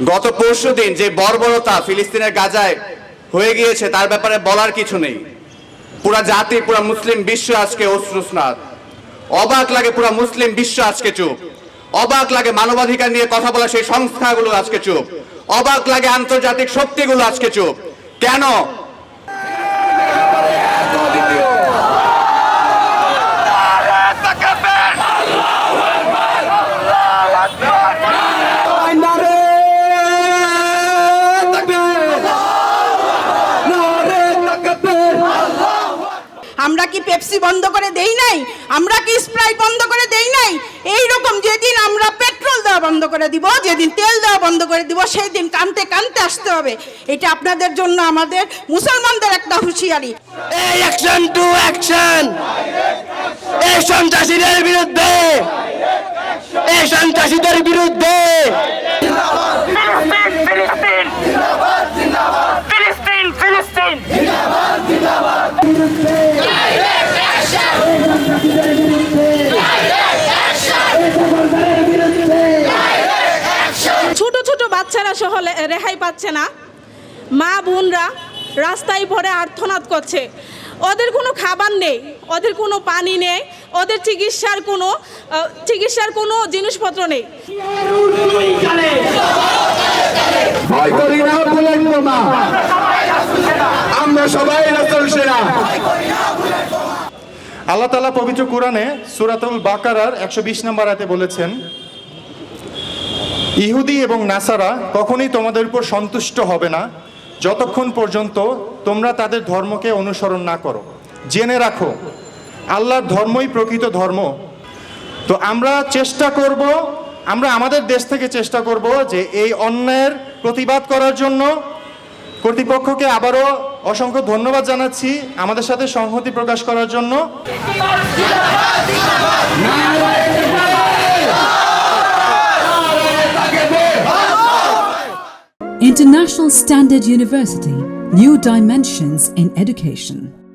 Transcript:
গত পরশুদিন যে বর্বরতা ফিলিস্তিনের গাজায় হয়ে গিয়েছে তার ব্যাপারে বলার কিছু নেই। পুরা জাতি, পুরা মুসলিম বিশ্ব আজকে অশ্রুস্নাত। অবাক লাগে পুরা মুসলিম বিশ্ব আজকে চুপ। অবাক লাগে মানবাধিকার নিয়ে কথা বলা সেই সংস্থাগুলো আজকে চুপ। অবাক লাগে আন্তর্জাতিক শক্তিগুলো আজকে চুপ। কেন? আমরা কি পেপসি বন্ধ করে দেই নাই? আমরা কি স্প্রাইট বন্ধ করে দেই নাই? এই রকম যেদিন আমরা পেট্রোল দেওয়া বন্ধ করে দিব, যেদিন তেল দেওয়া বন্ধ করে দিব, সেই দিন কানতে কানতে আসতে হবে। এটা আপনাদের জন্য আমাদের মুসলমানদের একটা হুঁশিয়ারি। এই অ্যাকশন টু অ্যাকশন, এই সন্ত্রাসীদের বিরুদ্ধে, এই সন্ত্রাসীদের বিরুদ্ধে। ফিলিস্তিন, ফিলিস্তিন। ছোট ছোট বাচ্চারা সহ রেহাই পাচ্ছে না। মা বোনরা রাস্তায় পড়ে আর্তনাদ করছে। ওদের কোনো খাবার নেই, ওদের কোনো পানি নেই, ওদের চিকিৎসার কোনো জিনিসপত্র নেই। আল্লাহ তাআলা পবিত্র কোরআনে সূরাতুল বাকারার 120 নম্বর আয়াতে বলেছেন, ইহুদি এবং নাসারা কখনোই তোমাদের উপর সন্তুষ্ট হবে না যতক্ষণ পর্যন্ত তোমরা তাদের ধর্মকে অনুসরণ না করো। জেনে রাখো, আল্লাহর ধর্মই প্রকৃত ধর্ম। তো আমরা আমাদের দেশ থেকে চেষ্টা করব যে এই অন্যায়ের প্রতিবাদ করার জন্য। কর্তৃপক্ষকে আবারও অসংখ্য ধন্যবাদ জানাচ্ছি আমাদের সাথে সংহতি প্রকাশ করার জন্য। International Standard University, New Dimensions in Education.